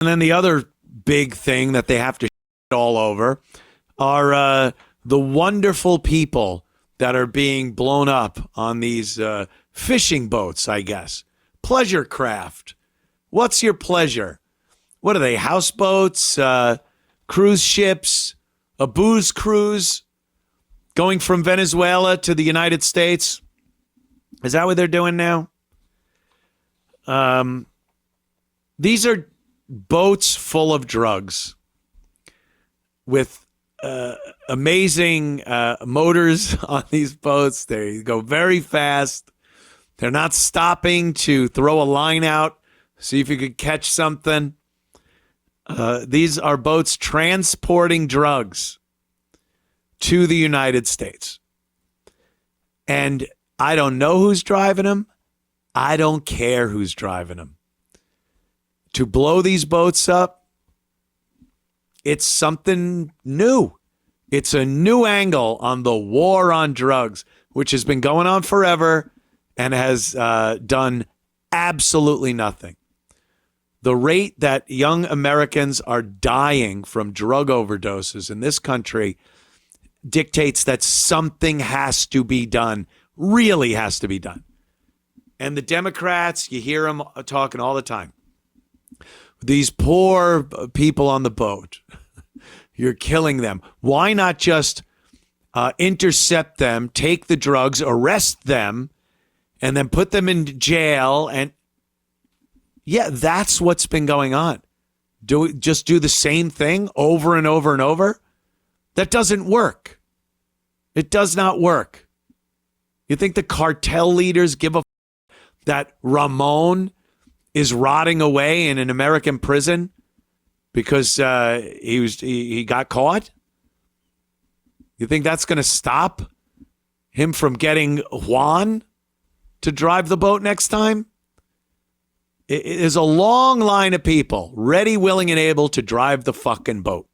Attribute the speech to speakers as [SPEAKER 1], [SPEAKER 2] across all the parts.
[SPEAKER 1] And then the other big thing that they have to shit all over are the wonderful people that are being blown up on these fishing boats, I guess. Pleasure craft. What's your pleasure? What are they, houseboats, cruise ships, a booze cruise going from Venezuela to the United States? Is that what they're doing now? These are boats full of drugs with amazing motors on these boats. They go very fast. They're not stopping to throw a line out, see if you could catch something. These are boats transporting drugs to the United States. And I don't know who's driving them. I don't care who's driving them. To blow these boats up, it's something new. It's a new angle on the war on drugs, which has been going on forever and has done absolutely nothing. The rate that young Americans are dying from drug overdoses in this country dictates that something has to be done, really has to be done. And the Democrats, you hear them talking all the time. These poor people on the boat, you're killing them. Why not just intercept them, take the drugs, arrest them, and then put them in jail? And yeah, that's what's been going on. Just do the same thing over and over and over? That doesn't work. It does not work. You think the cartel leaders give a that Ramon is rotting away in an American prison because he got caught? You think that's going to stop him from getting Juan to drive the boat next time? It is a long line of people ready, willing, and able to drive the fucking boat.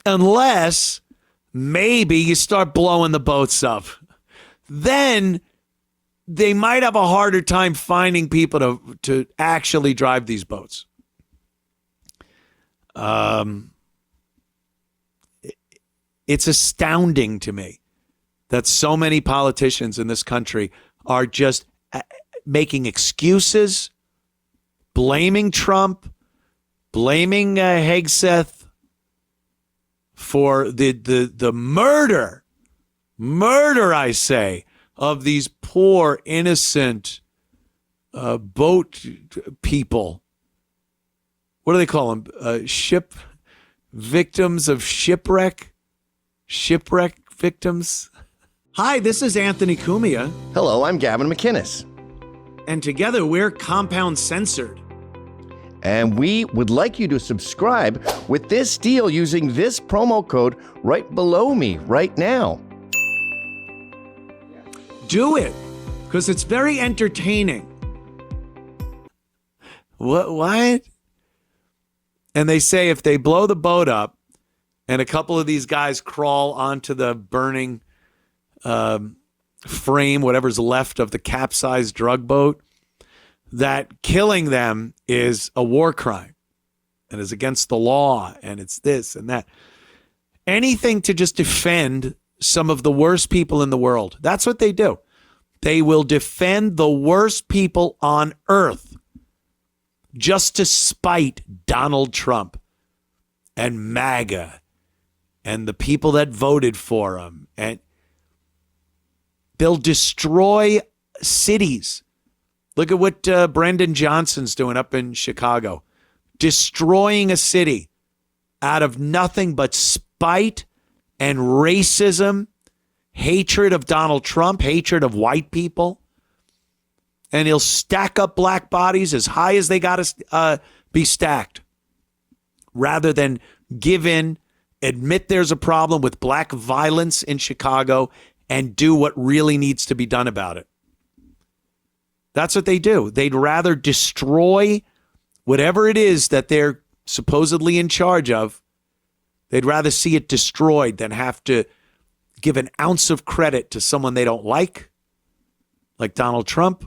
[SPEAKER 1] Unless maybe you start blowing the boats up. Then they might have a harder time finding people to actually drive these boats. It's astounding to me that so many politicians in this country are just making excuses, blaming Trump, blaming Hegseth for the murder, I say, of these poor, innocent boat people. What do they call them? Ship victims of shipwreck? Shipwreck victims? Hi, this is Anthony Cumia.
[SPEAKER 2] Hello, I'm Gavin McInnes.
[SPEAKER 1] And together we're Compound Censored.
[SPEAKER 2] And we would like you to subscribe with this deal using this promo code right below me right now.
[SPEAKER 1] Do it, because it's very entertaining. What? And they say if they blow the boat up and a couple of these guys crawl onto the burning frame, whatever's left of the capsized drug boat, that killing them is a war crime and is against the law, and it's this and that. Anything to just defend some of the worst people in the world. That's what they do. They will defend the worst people on earth just to spite Donald Trump and MAGA and the people that voted for him. And they'll destroy cities. Look at what Brendan Johnson's doing up in Chicago. Destroying a city out of nothing but spite and racism, hatred of Donald Trump, hatred of white people. And he'll stack up black bodies as high as they got to be stacked, rather than give in, admit there's a problem with black violence in Chicago, and do what really needs to be done about it. That's what they do. They'd rather destroy whatever it is that they're supposedly in charge of. They'd rather see it destroyed than have to give an ounce of credit to someone they don't like Donald Trump.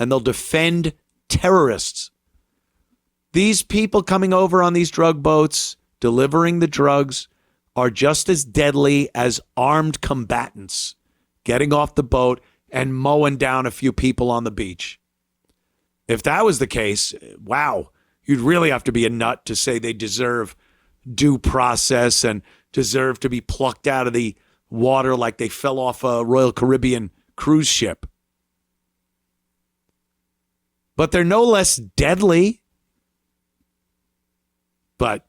[SPEAKER 1] And they'll defend terrorists These people coming over on these drug boats, delivering the drugs, are just as deadly as armed combatants getting off the boat and mowing down a few people on the beach. If that was the case, wow, you'd really have to be a nut to say they deserve due process and deserve to be plucked out of the water like they fell off a Royal Caribbean cruise ship. But they're no less deadly. But,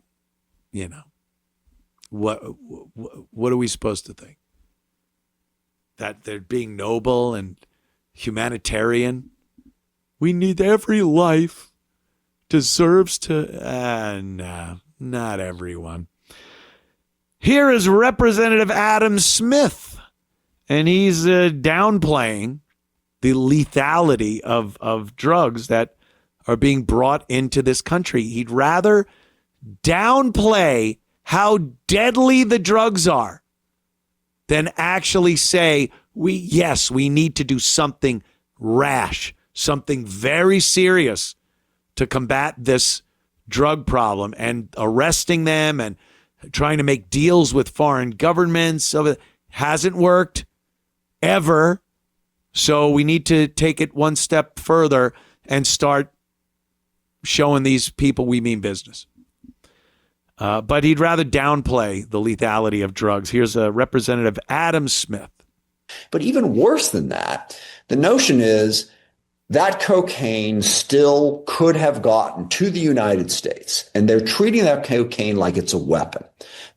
[SPEAKER 1] you know, what are we supposed to think? That they're being noble and humanitarian? We need every life deserves to... no, not everyone. Here is Representative Adam Smith, and he's downplaying the lethality of drugs that are being brought into this country. He'd rather downplay how deadly the drugs are than actually say, we need to do something rash, something very serious to combat this drug problem, and arresting them and trying to make deals with foreign governments. So it hasn't worked ever. So we need to take it one step further and start showing these people we mean business. But he'd rather downplay the lethality of drugs. Here's Representative Adam Smith.
[SPEAKER 3] But even worse than that, the notion is that cocaine still could have gotten to the United States, and they're treating that cocaine like it's a weapon.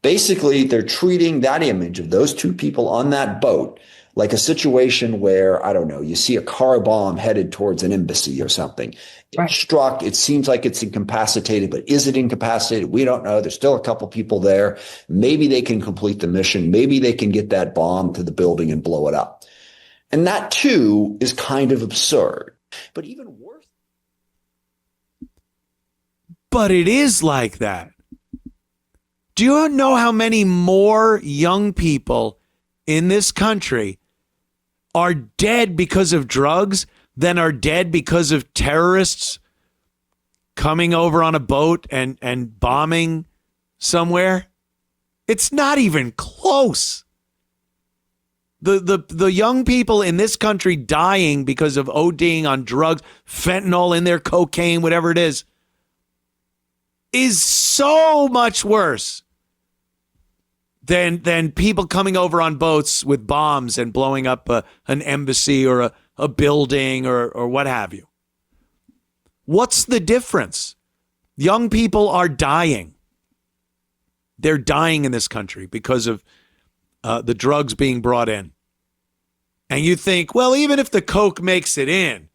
[SPEAKER 3] Basically, they're treating that image of those two people on that boat like a situation where, I don't know, you see a car bomb headed towards an embassy or something. Right. It's struck. It seems like it's incapacitated, but is it incapacitated? We don't know. There's still a couple people there. Maybe they can complete the mission. Maybe they can get that bomb to the building and blow it up. And that, too, is kind of absurd. But even worse.
[SPEAKER 1] But it is like that. Do you know how many more young people in this country are dead because of drugs than are dead because of terrorists coming over on a boat and bombing somewhere? It's not even close. The young people in this country dying because of ODing on drugs, fentanyl in their cocaine, whatever it is so much worse than people coming over on boats with bombs and blowing up an embassy or a building or what have you. What's the difference? Young people are dying. They're dying in this country because of the drugs being brought in. And you think, well, even if the coke makes it in,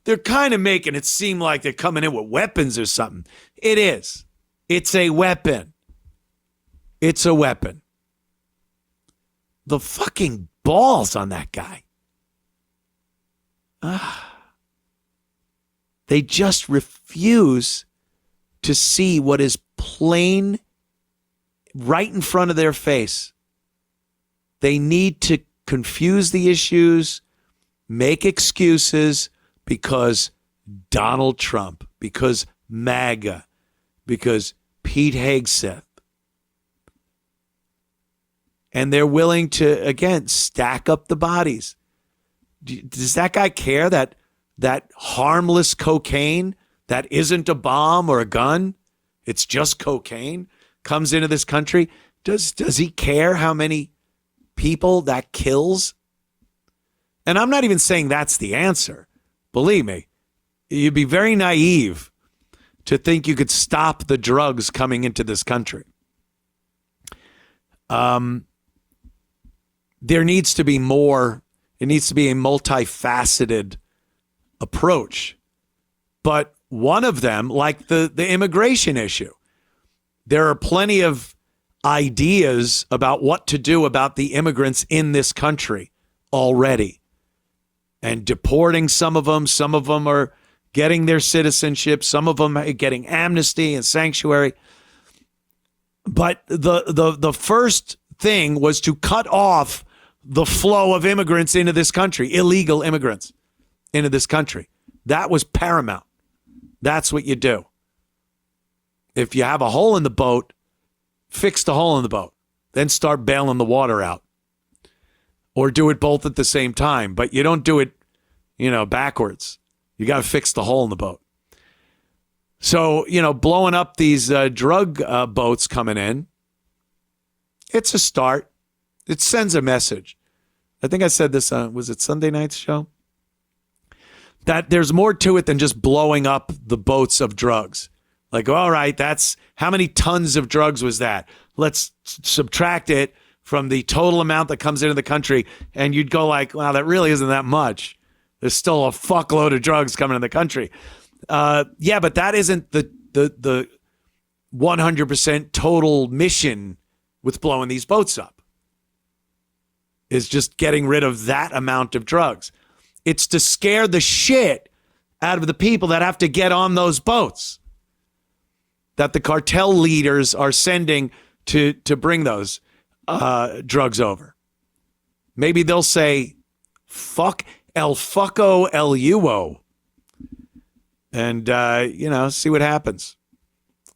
[SPEAKER 1] they're kind of making it seem like they're coming in with weapons or something. It is. It's a weapon. It's a weapon. The fucking balls on that guy. They just refuse to see what is plain right in front of their face. They need to confuse the issues, make excuses because Donald Trump, because MAGA, because Pete Hegseth. And they're willing to, again, stack up the bodies. Does that guy care that harmless cocaine that isn't a bomb or a gun, it's just cocaine, comes into this country? Does he care how many people that kills? And I'm not even saying that's the answer. Believe me, you'd be very naive to think you could stop the drugs coming into this country. There needs to be more. It needs to be a multifaceted approach. But one of them, like the immigration issue, there are plenty of ideas about what to do about the immigrants in this country already. And deporting some of them are getting their citizenship, some of them are getting amnesty and sanctuary. But the first thing was to cut off the flow of immigrants into this country, illegal immigrants into this country. That was paramount. That's what you do. if you have a hole in the boat, fix the hole in the boat, then start bailing the water out. Or do it both at the same time, but you don't do it, backwards. You got to fix the hole in the boat. So, blowing up these drug boats coming in, it's a start. It sends a message. I think I said this, was it Sunday night's show? That there's more to it than just blowing up the boats of drugs. Like, all right, that's how many tons of drugs was that? Let's subtract it from the total amount that comes into the country. And you'd go like, wow, that really isn't that much. There's still a fuckload of drugs coming in the country. Yeah, but that isn't the 100% total mission with blowing these boats up. Is just getting rid of that amount of drugs. It's to scare the shit out of the people that have to get on those boats that the cartel leaders are sending to bring those drugs over. Maybe they'll say, fuck el fucko el uo. And, see what happens.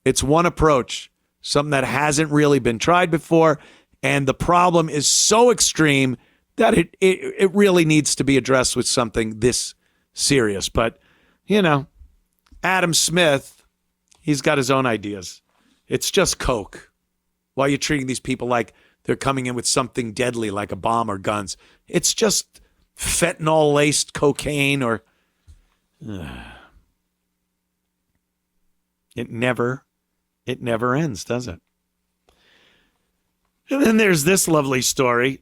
[SPEAKER 1] It's one approach, something that hasn't really been tried before. And the problem is so extreme that it really needs to be addressed with something this serious. But, Adam Smith, he's got his own ideas. It's just coke. Why are you treating these people like they're coming in with something deadly like a bomb or guns? It's just fentanyl-laced cocaine or... It never ends, does it? And then there's this lovely story.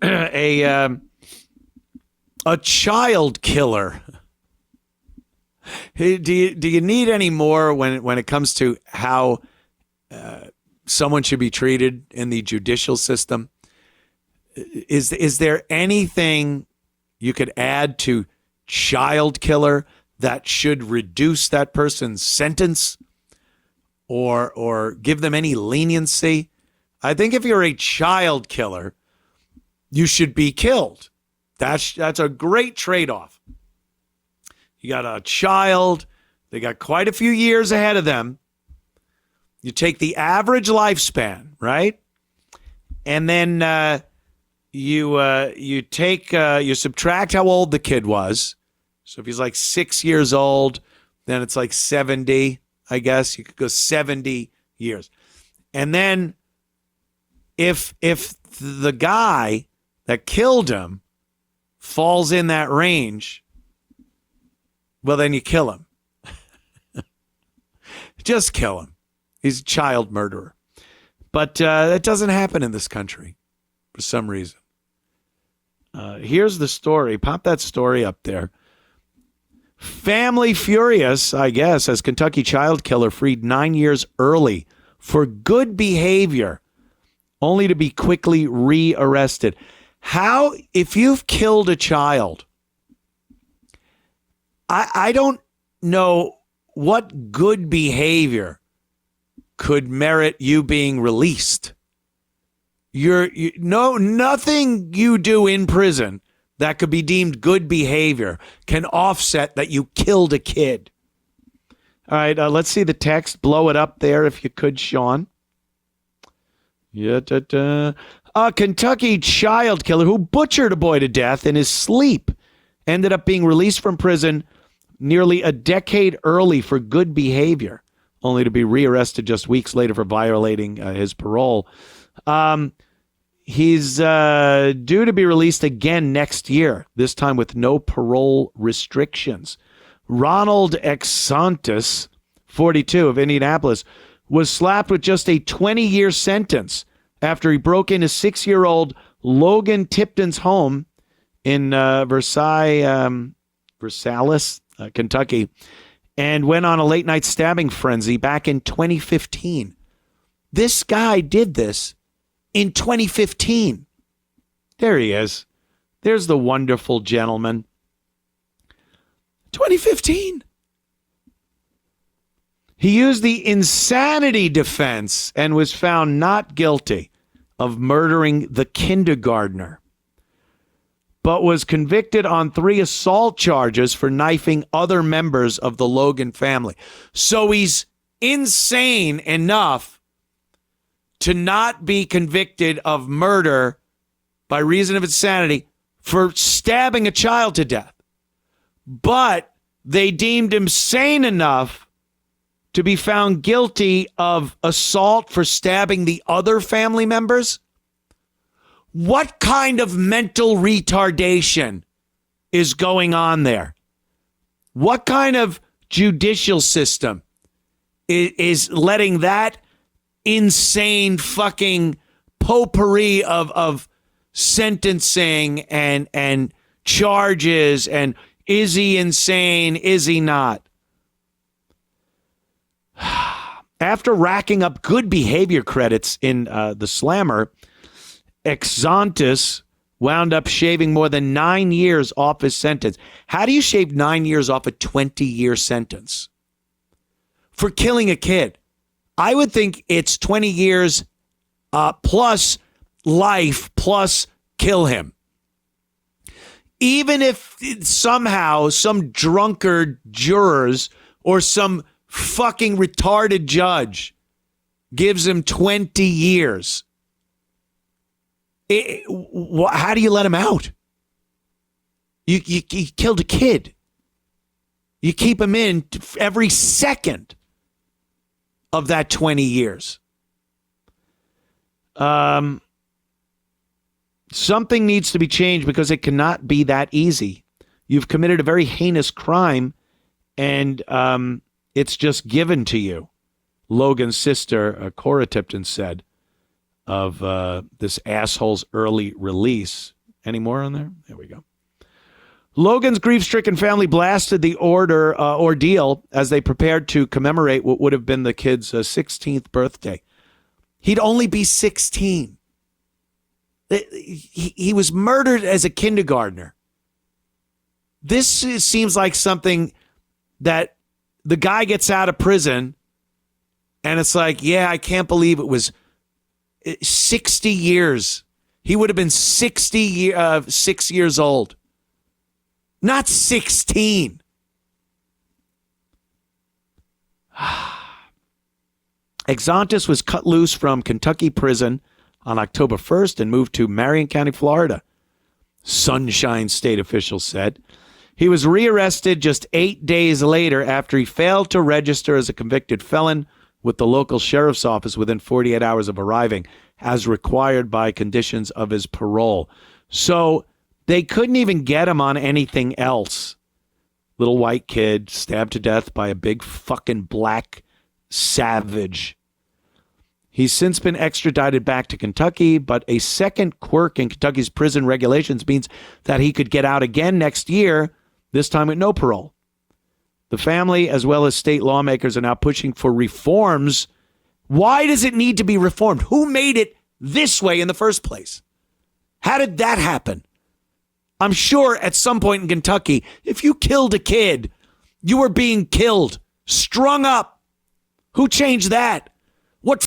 [SPEAKER 1] A child killer. Hey, do you need any more when it comes to how someone should be treated in the judicial system? Is there anything you could add to child killer that should reduce that person's sentence or give them any leniency? I think if you're a child killer, you should be killed. That's a great trade-off. You got a child, they got quite a few years ahead of them. You take the average lifespan, right? And then you subtract how old the kid was. So if he's like 6 years old, then it's like 70, I guess. You could go 70 years. And then if the guy that killed him falls in that range, well, then you kill him. Just kill him. He's a child murderer. But that doesn't happen in this country for some reason. Here's the story. Pop that story up there. Family furious, I guess, as Kentucky child killer freed 9 years early for good behavior, only to be quickly rearrested. How, if you've killed a child, I don't know what good behavior could merit you being released. Nothing you do in prison that could be deemed good behavior can offset that you killed a kid. All right, let's see the text. Blow it up there if you could, Sean. A Kentucky child killer who butchered a boy to death in his sleep ended up being released from prison nearly a decade early for good behavior, only to be rearrested just weeks later for violating his parole. He's due to be released again next year, this time with no parole restrictions. Ronald Exantis, 42, of Indianapolis, was slapped with just a 20-year sentence after he broke into 6-year-old Logan Tipton's home in Versailles, Kentucky, and went on a late-night stabbing frenzy back in 2015. This guy did this in 2015. There he is. There's the wonderful gentleman. 2015. He used the insanity defense and was found not guilty of murdering the kindergartner, but was convicted on 3 assault charges for knifing other members of the Logan family. So he's insane enough to not be convicted of murder by reason of insanity for stabbing a child to death. But they deemed him sane enough to be found guilty of assault for stabbing the other family members. What kind of mental retardation is going on there? What kind of judicial system is letting that insane fucking potpourri of sentencing and charges, and is he insane? Is he not? After racking up good behavior credits in the slammer, Exontis wound up shaving more than 9 years off his sentence. How do you shave 9 years off a 20-year sentence for killing a kid? I would think it's 20 years plus life plus kill him. Even if somehow some drunkard jurors or some fucking retarded judge gives him 20 years. How do you let him out? You killed a kid. You keep him in every second of that 20 years. Something needs to be changed because it cannot be that easy. You've committed a very heinous crime, and it's just given to you. Logan's sister, Cora Tipton, said of this asshole's early release. Any more on there? There we go. Logan's grief-stricken family blasted the ordeal as they prepared to commemorate what would have been the kid's 16th birthday. He'd only be 16. He was murdered as a kindergartner. This seems like something that the guy gets out of prison and it's like, yeah, I can't believe it was 60 years. He would have been 6 years old. Not 16. Exontis was cut loose from Kentucky prison on October 1st and moved to Marion County, Florida. Sunshine State officials said. He was rearrested just 8 days later after he failed to register as a convicted felon with the local sheriff's office within 48 hours of arriving, as required by conditions of his parole. So they couldn't even get him on anything else. Little white kid stabbed to death by a big fucking black savage. He's since been extradited back to Kentucky, but a second quirk in Kentucky's prison regulations means that he could get out again next year, this time with no parole. The family, as well as state lawmakers, are now pushing for reforms. Why does it need to be reformed? Who made it this way in the first place? How did that happen? I'm sure at some point in Kentucky, if you killed a kid, you were being killed, strung up. Who changed that? What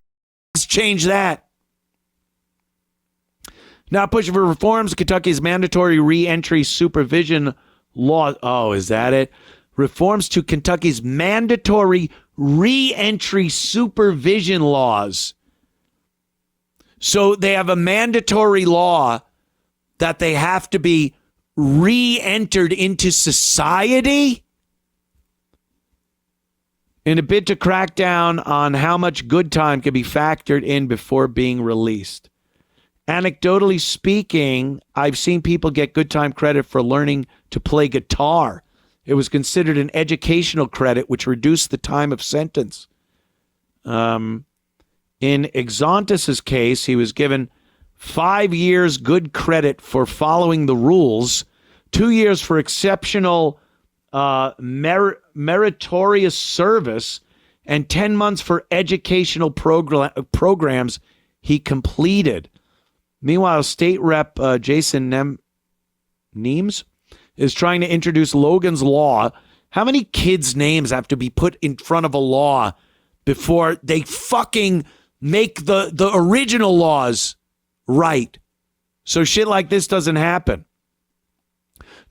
[SPEAKER 1] changed that? Now pushing for reforms, Kentucky's mandatory re-entry supervision law. Oh, is that it? Reforms to Kentucky's mandatory re-entry supervision laws. So they have a mandatory law that they have to be re-entered into society in a bid to crack down on how much good time can be factored in before being released. Anecdotally speaking, I've seen people get good time credit for learning to play guitar. It was considered an educational credit, which reduced the time of sentence. In Exontis' case, he was given 5 years good credit for following the rules, 2 years for exceptional meritorious service, and 10 months for educational programs he completed. Meanwhile, State Rep Jason Neems is trying to introduce Logan's Law. How many kids' names have to be put in front of a law before they fucking make the original laws right? So shit like this doesn't happen.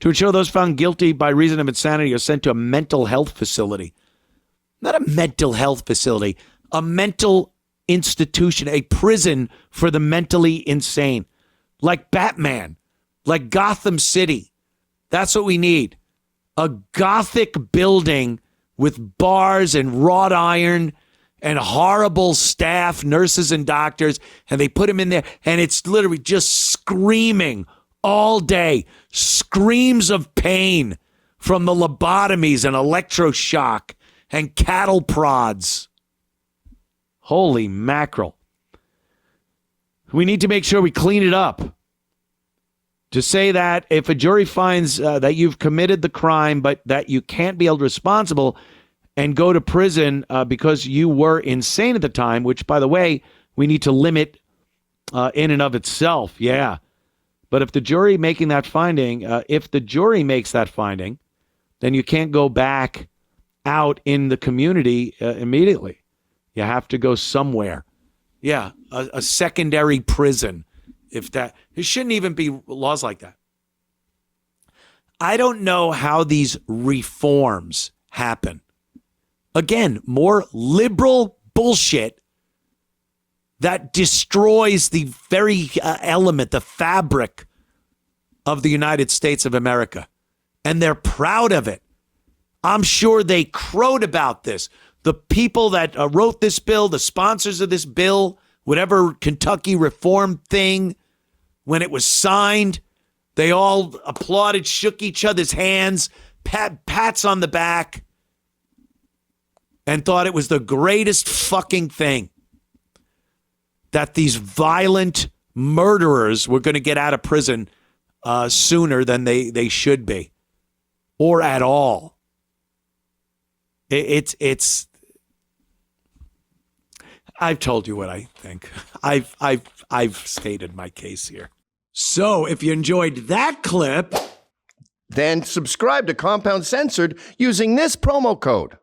[SPEAKER 1] To ensure those found guilty by reason of insanity are sent to a mental health facility. not a mental health facility, a mental institution, a prison for the mentally insane, like Batman, like Gotham City. That's what we need. A Gothic building with bars and wrought iron and horrible staff, nurses and doctors, and they put him in there, and it's literally just screaming all day, screams of pain from the lobotomies and electroshock and cattle prods. Holy mackerel. We need to make sure we clean it up. To say that if a jury finds that you've committed the crime, but that you can't be held responsible and go to prison because you were insane at the time, which, by the way, we need to limit in and of itself. Yeah. But if the jury making that finding, if the jury makes that finding, then you can't go back out in the community immediately. You have to go somewhere. Yeah, a secondary prison. If that, there shouldn't even be laws like that. I don't know how these reforms happen. Again, more liberal bullshit that destroys the very element, the fabric of the United States of America. And they're proud of it. I'm sure they crowed about this. The people that wrote this bill, the sponsors of this bill, whatever Kentucky reform thing, when it was signed, they all applauded, shook each other's hands, pats on the back, and thought it was the greatest fucking thing that these violent murderers were going to get out of prison sooner than they should be, or at all. It's. I've told you what I think. I've stated my case here. So if you enjoyed that clip,
[SPEAKER 2] then subscribe to Compound Censored using this promo code.